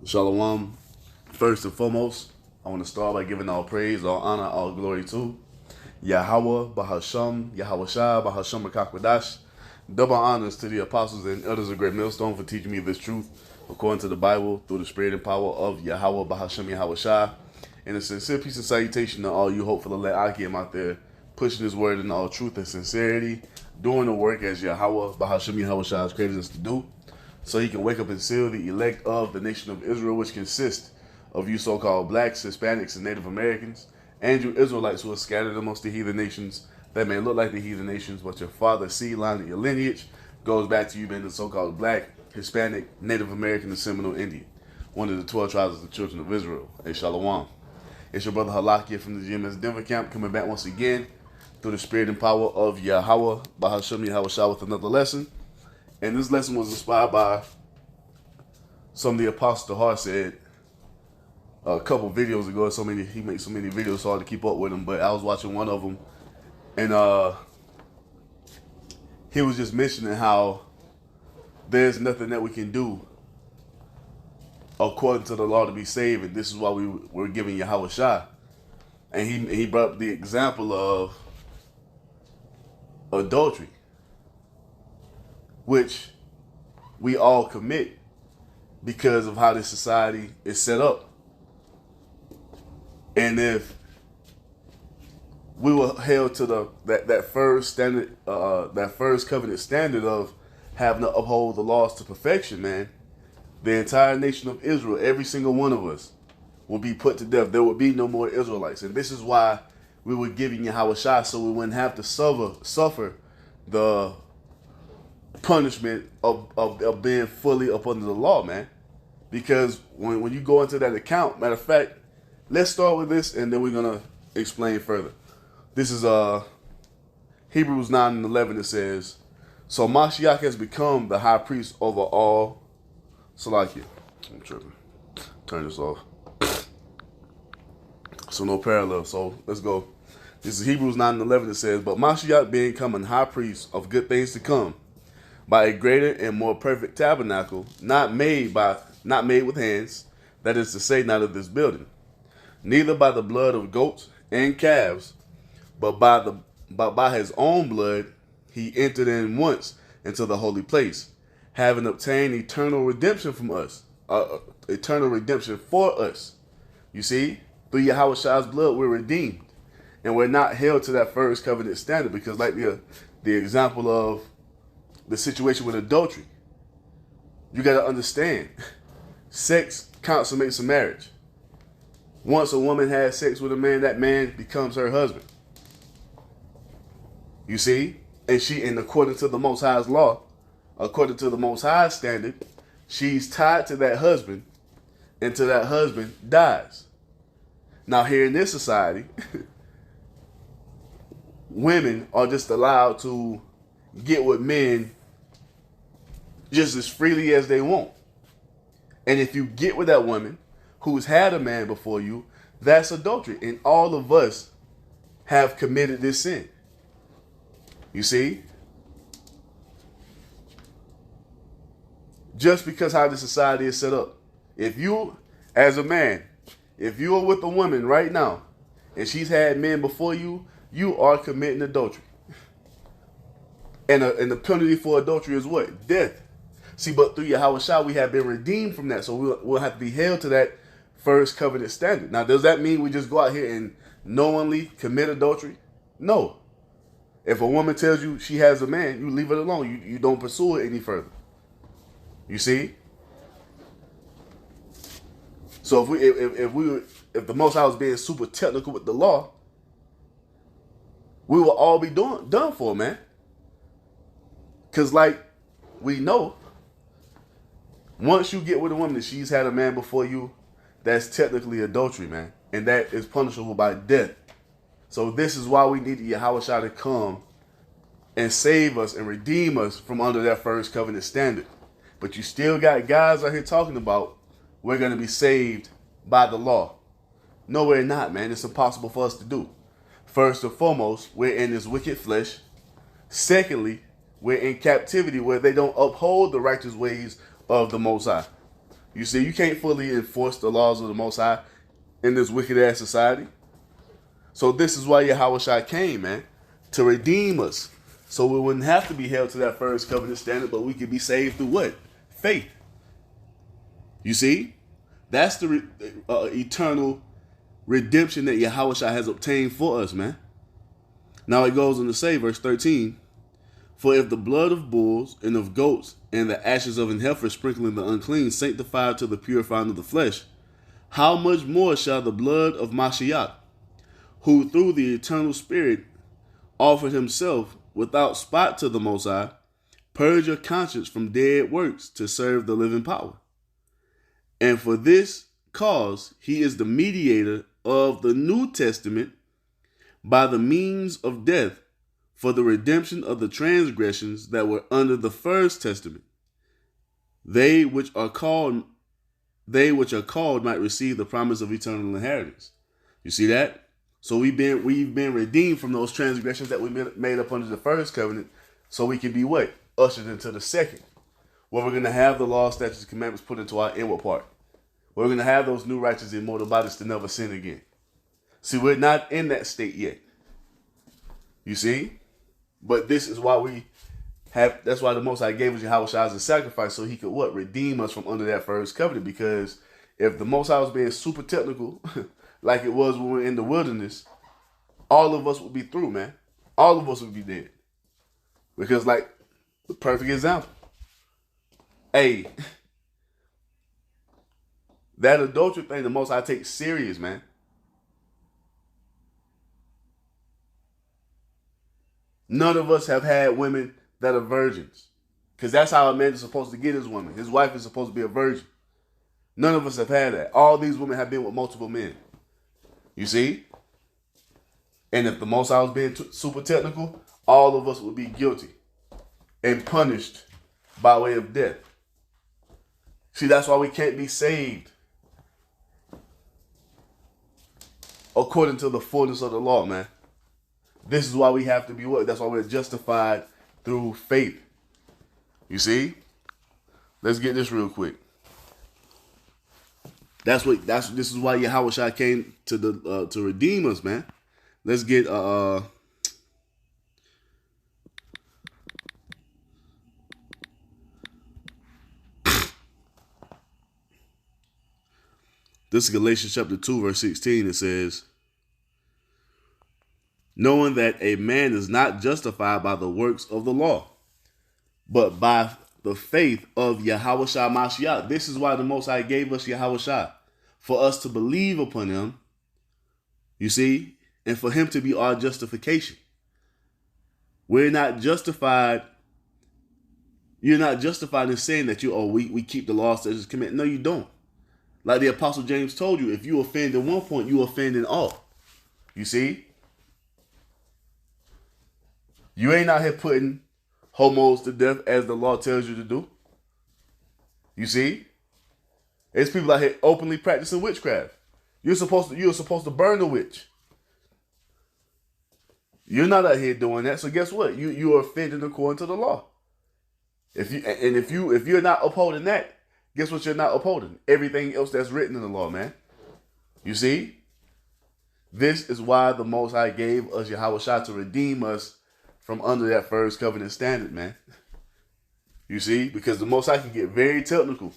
Shalom. First and foremost, I want to start by giving all praise, all honor, all glory to Yahweh, Bahasham, Yahawashai, Bahasham Rakakwadash. Double honors to the apostles and elders of Great Millstone for teaching me this truth according to the Bible through the spirit and power of Yahweh, Bahasham, Yahawashai. And a sincere peace and salutation to all you hopeful elect Akim out there pushing this word in all truth and sincerity, doing the work as Yahweh, Bahasham, Yahawashai has created us to do, so he can wake up and seal the elect of the nation of Israel, which consists of you so-called blacks, Hispanics, and Native Americans, and you Israelites who are scattered amongst the heathen nations that may look like the heathen nations, but your father's seed line and your lineage goes back to you being the so-called black, Hispanic, Native American, and Seminole Indian, one of the 12 tribes of the children of Israel. Hey, Shalom. It's your brother Halakia from the GMS Denver camp, coming back once again through the spirit and power of Yahweh, Bahasham Yahawashai, with another lesson. And this lesson was inspired by some of the Apostle Hart said a couple videos ago. He makes so many videos, so hard to keep up with him. But I was watching one of them, and he was just mentioning how there's nothing that we can do according to the law to be saved, and this is why we're giving Yahawashai. And he brought up the example of adultery, which we all commit because of how this society is set up. And if we were held to that first standard, that first covenant standard of having to uphold the laws to perfection, man, the entire nation of Israel, every single one of us, will be put to death. There would be no more Israelites. And this is why we were giving Yahawashai, so we wouldn't have to suffer the punishment of being fully up under the law, man. Because when you go into that account, matter of fact, let's start with this and then we're going to explain further. This is Hebrews 9:11. It says, so Mashiach has become the high priest over all. Salakia. I'm tripping. Turn this off. So no parallel. So let's go. This is Hebrews 9:11. It says, but Mashiach being become a high priest of good things to come, by a greater and more perfect tabernacle, not made with hands, that is to say, not of this building, neither by the blood of goats and calves, but by his own blood he entered in once into the holy place, having obtained eternal redemption from us, eternal redemption for us. You see, through Yahawashai's blood we're redeemed, and we're not held to that first covenant standard, because like the example of the situation with adultery, you got to understand, sex consummates a marriage. Once a woman has sex with a man, that man becomes her husband. You see? And according to the Most High's law, according to the Most High standard, she's tied to that husband until that husband dies. Now here in this society, women are just allowed to get with men just as freely as they want. And if you get with that woman who's had a man before you, that's adultery. And all of us have committed this sin. You see? Just because how the society is set up. If you, as a man, if you are with a woman right now and she's had men before you, you are committing adultery. And the penalty for adultery is what? Death. See, but through Yahawashai, we have been redeemed from that. So we'll have to be held to that first covenant standard. Now, does that mean we just go out here and knowingly commit adultery? No. If a woman tells you she has a man, you leave it alone. You don't pursue it any further. You see? So if the Most High was being super technical with the law, we will all be done for, man. Because like we know, once you get with a woman and she's had a man before you, that's technically adultery, man. And that is punishable by death. So this is why we need Yahawashai to come and save us and redeem us from under that first covenant standard. But you still got guys out here talking about we're going to be saved by the law. No, we're not, man. It's impossible for us to do. First and foremost, we're in this wicked flesh. Secondly, we're in captivity where they don't uphold the righteous ways of the Most High. You see, you can't fully enforce the laws of the Most High in this wicked ass society. So this is why Yahawashi came, man, to redeem us. So we wouldn't have to be held to that first covenant standard, but we could be saved through what? Faith. You see? That's the eternal redemption that Yahawashi has obtained for us, man. Now it goes on to say, verse 13, for if the blood of bulls and of goats and the ashes of an heifer sprinkling the unclean sanctify to the purifying of the flesh, how much more shall the blood of Mashiach, who through the eternal Spirit offered himself without spot to the Most High, purge your conscience from dead works to serve the living power? And for this cause he is the mediator of the New Testament by the means of death for the redemption of the transgressions that were under the first testament. They which are called might receive the promise of eternal inheritance. You see that? So we've been redeemed from those transgressions that we made up under the first covenant, so we can be what? Ushered into the second, where we're going to have the law, statutes, and commandments put into our inward part. We're going to have those new righteous immortal bodies to never sin again. See, we're not in that state yet. You see? But this is why that's why the Most High gave us Yahawashi as a sacrifice, so he could what? Redeem us from under that first covenant. Because if the Most High was being super technical, like it was when we were in the wilderness, all of us would be through, man. All of us would be dead. Because, like, the perfect example. Hey, that adultery thing, the Most High takes serious, man. None of us have had women that are virgins. Because that's how a man is supposed to get his woman. His wife is supposed to be a virgin. None of us have had that. All these women have been with multiple men. You see? And if the Most High was being super technical, all of us would be guilty and punished by way of death. See, that's why we can't be saved according to the fullness of the law, man. This is why we have to be what? That's why we're justified through faith. You see? Let's get this real quick. This is why Yahawashi came to redeem us, man. Let's get this is Galatians chapter 2, verse 16. It says, knowing that a man is not justified by the works of the law, but by the faith of Yahawashi Mashiach. This is why the Most High gave us Yahawashi, for us to believe upon him, you see, and for him to be our justification. We're not justified. You're not justified in saying that we keep the law, statutes, commandments. No, you don't. Like the Apostle James told you, if you offend in one point, you offend in all. You see? You ain't out here putting homos to death as the law tells you to do. You see? It's people out here openly practicing witchcraft. You're supposed to burn the witch. You're not out here doing that. So guess what? You are offending according to the law. If you're not upholding that, guess what you're not upholding? Everything else that's written in the law, man. You see? This is why the Most High gave us Yahawashi to redeem us from under that first covenant standard, man. You see? Because the Most High can get very technical.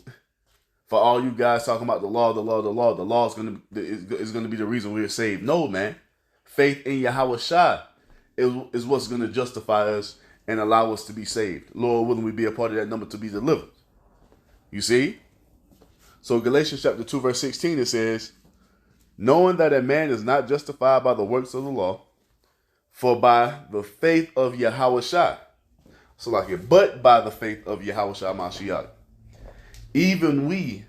For all you guys talking about the law, the law is gonna be the reason we're saved. No, man. Faith in Yahawashi is what's gonna justify us and allow us to be saved. Lord willing, we be a part of that number to be delivered. You see? So Galatians chapter 2, verse 16, it says, knowing that a man is not justified by the works of the law, for by the faith of Yahawashi, but by the faith of Yahawashi Mashiach, even we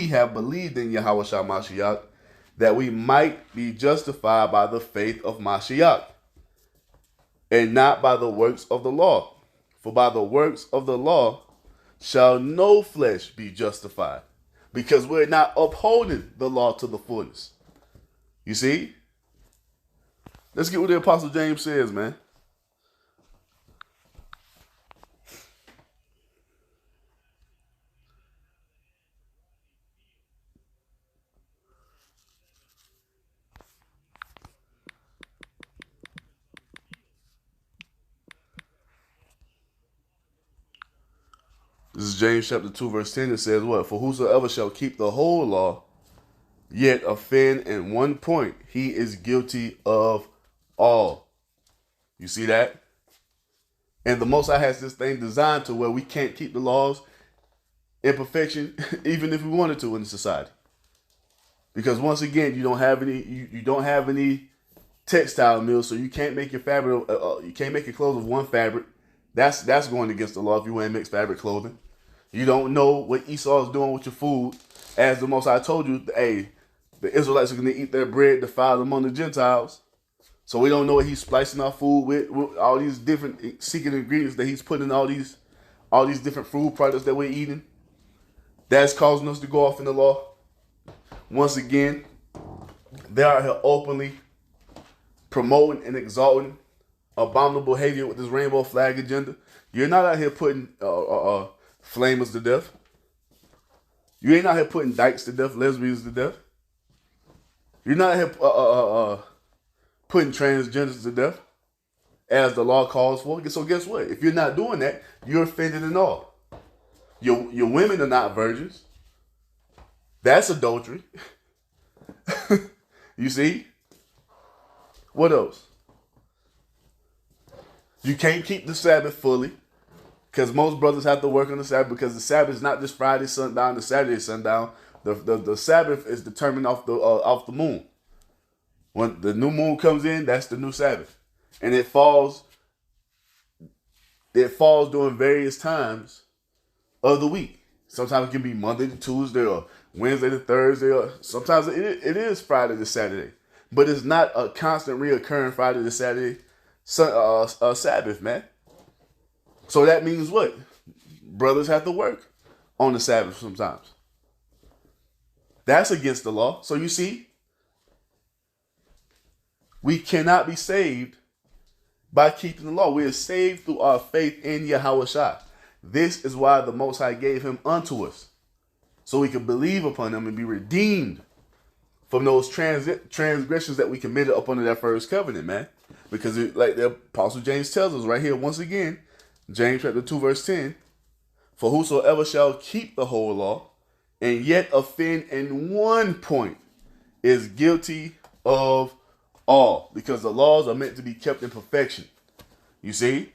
have believed in Yahawashi Mashiach, that we might be justified by the faith of Mashiach, and not by the works of the law. For by the works of the law shall no flesh be justified, because we're not upholding the law to the fullness. You see? Let's get what the Apostle James says, man. This is James chapter 2, verse 10. It says what? For whosoever shall keep the whole law, yet offend in one point, he is guilty of all. You see that? And the Most High has this thing designed to where we can't keep the laws in perfection, even if we wanted to in society. Because once again, you don't have any textile mills, so you can't make your fabric. You can't make your clothes of one fabric. That's going against the law if you wear mixed fabric clothing. You don't know what Esau is doing with your food. As the Most High told you, hey, the Israelites are going to eat their bread defiled among the Gentiles. So we don't know what he's splicing our food with all these different secret ingredients that he's putting in all these different food products that we're eating. That's causing us to go off in the law. Once again, they are here openly promoting and exalting abominable behavior with this rainbow flag agenda. You're not out here putting flamers to death. You ain't out here putting dykes to death, lesbians to death. You're not out here putting transgenders to death, as the law calls for. So guess what? If you're not doing that, you're offended in all. Your women are not virgins. That's adultery. You see? What else? You can't keep the Sabbath fully, because most brothers have to work on the Sabbath, because the Sabbath is not just Friday sundown to Saturday sundown. The Sabbath is determined off the moon. When the new moon comes in, that's the new Sabbath. And it falls during various times of the week. Sometimes it can be Monday to Tuesday or Wednesday to Thursday, or sometimes it is Friday to Saturday. But it's not a constant reoccurring Friday to Saturday Sabbath, man. So that means what? Brothers have to work on the Sabbath sometimes. That's against the law. So you see, we cannot be saved by keeping the law. We are saved through our faith in YAHAWASHI. This is why the Most High gave him unto us, so we can believe upon him and be redeemed from those transgressions that we committed up under that first covenant, man. Because like the Apostle James tells us right here, once again, James chapter 2, verse 10, for whosoever shall keep the whole law and yet offend in one point is guilty of all, because the laws are meant to be kept in perfection. You see?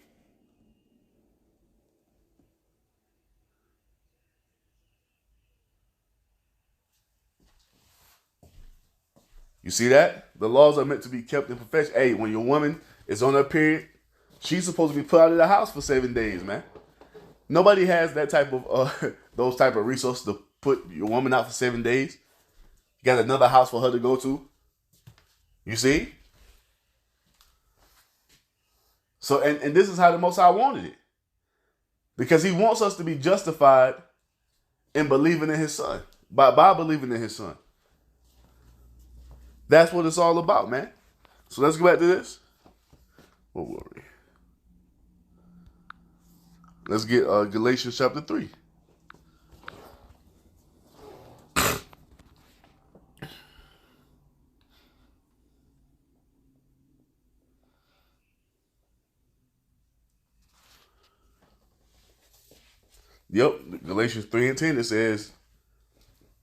You see that? The laws are meant to be kept in perfection. Hey, when your woman is on her period, she's supposed to be put out of the house for 7 days, man. Nobody has that type of those type of resources to put your woman out for 7 days. You got another house for her to go to. You see? So, and this is how the Most High wanted it. Because he wants us to be justified in believing in his son. By believing in his son. That's what it's all about, man. So let's go back to this. What were we? Let's get Galatians chapter 3. Yep, Galatians 3 and 10, it says,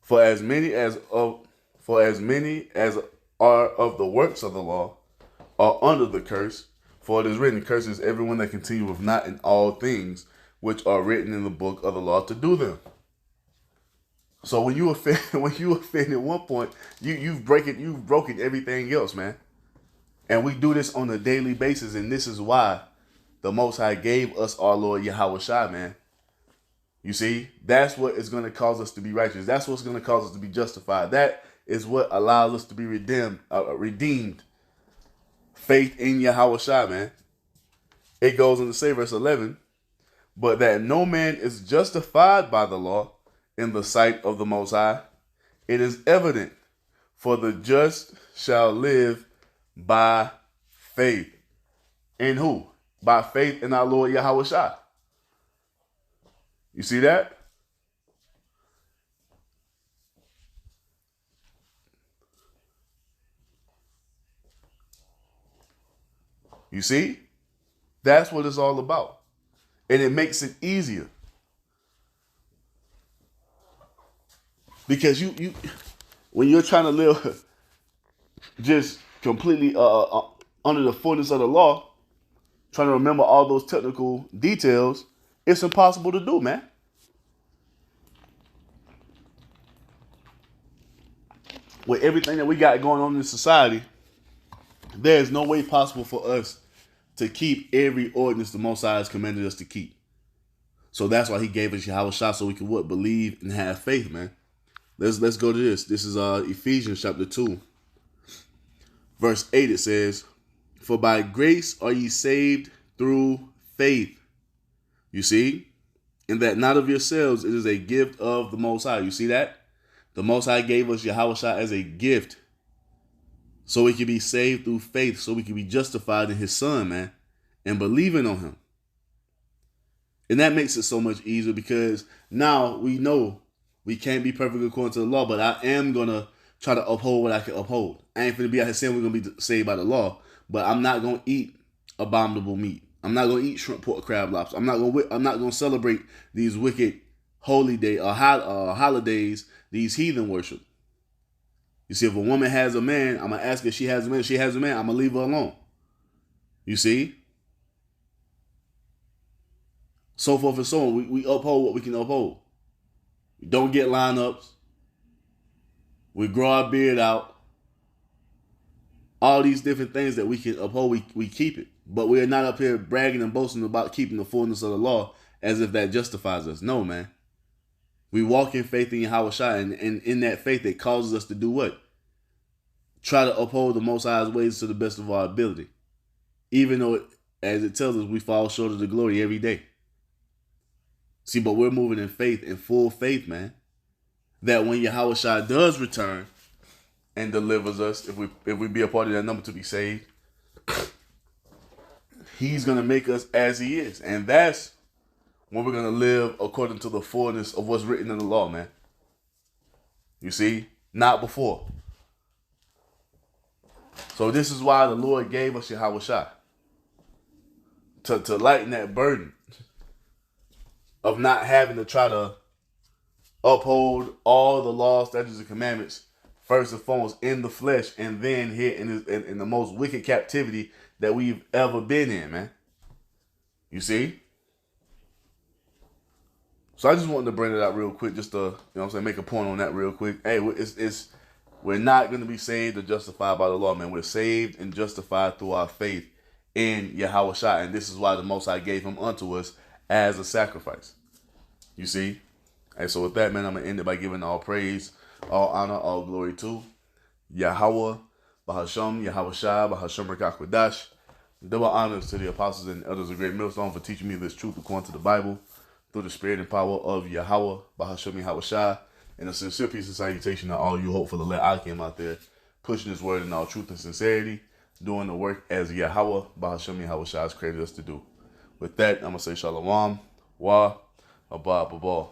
For as many as are of the works of the law are under the curse, for it is written, Cursed is everyone that continueth not in all things which are written in the book of the law to do them. So when you offend at one point, you've broken everything else, man. And we do this on a daily basis, and this is why the Most High gave us our Lord YAHAWASHI, man. You see, that's what is going to cause us to be righteous. That's what's going to cause us to be justified. That is what allows us to be redeemed. Faith in YAHAWASHI, man. It goes on to say, verse 11, but that no man is justified by the law in the sight of the Most High, it is evident, for the just shall live by faith. In who? By faith in our Lord YAHAWASHI. You see that? You see? That's what it's all about. And it makes it easier. Because you when you're trying to live just completely under the fullness of the law, trying to remember all those technical details, it's impossible to do, man. With everything that we got going on in society, there is no way possible for us to keep every ordinance the Most High has commanded us to keep. So that's why He gave us YAHAWASHI, so we can what? Believe and have faith, man. Let's go to this. This is Ephesians chapter 2, verse 8. It says, "For by grace are ye saved through faith." You see? "And that not of yourselves, it is a gift of the Most High." You see that? The Most High gave us YAHAWASHI as a gift, so we can be saved through faith, so we can be justified in His Son, man, and believing on Him. And that makes it so much easier, because now we know we can't be perfect according to the law, but I am going to try to uphold what I can uphold. I ain't going to be out here saying we're going to be saved by the law, but I'm not going to eat abominable meat. I'm not going to eat shrimp, pork, crab, lobster. I'm not going to celebrate these wicked holy day or holidays these heathen worship. You see, if a woman has a man, I'm going to ask her if she has a man. If she has a man, I'm going to leave her alone. You see? So forth and so on. We uphold what we can uphold. We don't get lineups. We grow our beard out. All these different things that we can uphold, we keep it. But we are not up here bragging and boasting about keeping the fullness of the law as if that justifies us. No, man. We walk in faith in YAHAWASHI, and in that faith, it causes us to do what? Try to uphold the Most High's ways to the best of our ability. Even though, as it tells us, we fall short of the glory every day. See, but we're moving in faith, in full faith, man. That when YAHAWASHI does return and delivers us, if we be a part of that number to be saved, He's going to make us as He is. And that's when we're going to live according to the fullness of what's written in the law, man. You see? Not before. So this is why the Lord gave us YAHAWASHI. To lighten that burden of not having to try to uphold all the laws, statutes, and commandments first and foremost in the flesh, and then here in the most wicked captivity that we've ever been in, man. You see? So I just wanted to bring it out real quick, just to, you know what I'm saying, make a point on that real quick. Hey, we're not going to be saved or justified by the law, man. We're saved and justified through our faith in YAHAWASHI, and this is why the Most High gave Him unto us as a sacrifice. You see? And so with that, man, I'm going to end it by giving all praise, all honor, all glory to Yahweh, Bahasham, YAHAWASHI, Bahasham Rakakwadash. Double honors to the apostles and elders of Great Millstone for teaching me this truth according to the Bible, through the spirit and power of Yahweh, Bahasham YAHAWASHI, and a sincere peace and salutation to all you hopeful elect I came out there, pushing His word in all truth and sincerity, doing the work as Yahweh, Bahasham YAHAWASHI has created us to do. With that, I'm going to say Shalom, Wa, Abba, Babal.